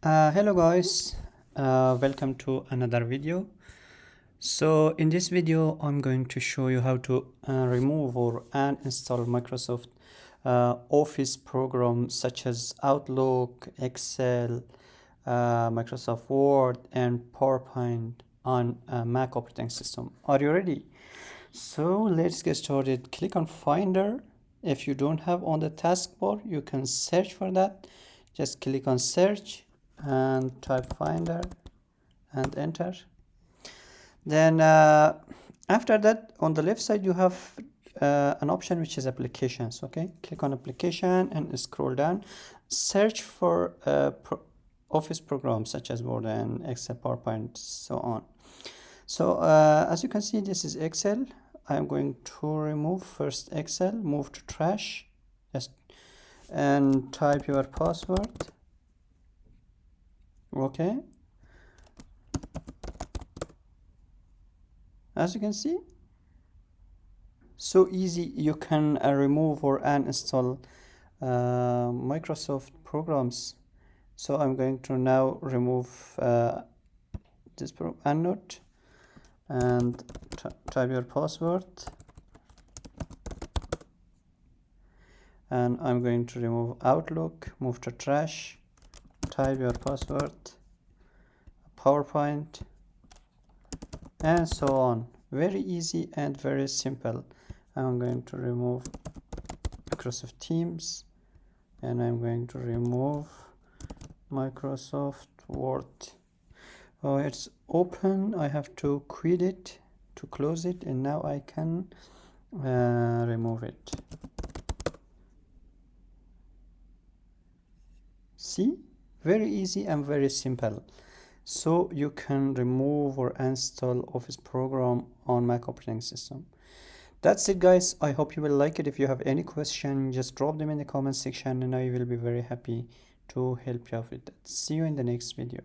Hello guys, welcome to another video. So in this video I'm going to show you how to remove or uninstall Microsoft Office programs such as Outlook, Excel, Microsoft Word and PowerPoint on Mac operating system. Are you ready? So let's get started. Click on Finder. If you don't have on the taskbar, you can search for that. Just click on search and type Finder and enter. Then after that, on the left side you have an option which is applications. Okay, click on application and scroll down. Search for Office programs such as Word and Excel, PowerPoint, so on. So as you can see, this is Excel. I'm going to remove first Excel, move to trash, just and type your password. Okay, as you can see, so easy. You can remove or uninstall Microsoft programs. So I'm going to now remove this unknown and type your password, and I'm going to remove Outlook, move to trash, type your password, PowerPoint, and so on. Very easy and very simple. I'm going to remove Microsoft Teams, and I'm going to remove Microsoft Word. Oh, it's open. I have to quit it to close it, and now I can remove it. See, very easy and very simple. So you can remove or install Office program on Mac operating system. That's it guys. I hope you will like it. If you have any question, just drop them in the comment section and I will be very happy to help you out with that. See you in the next video.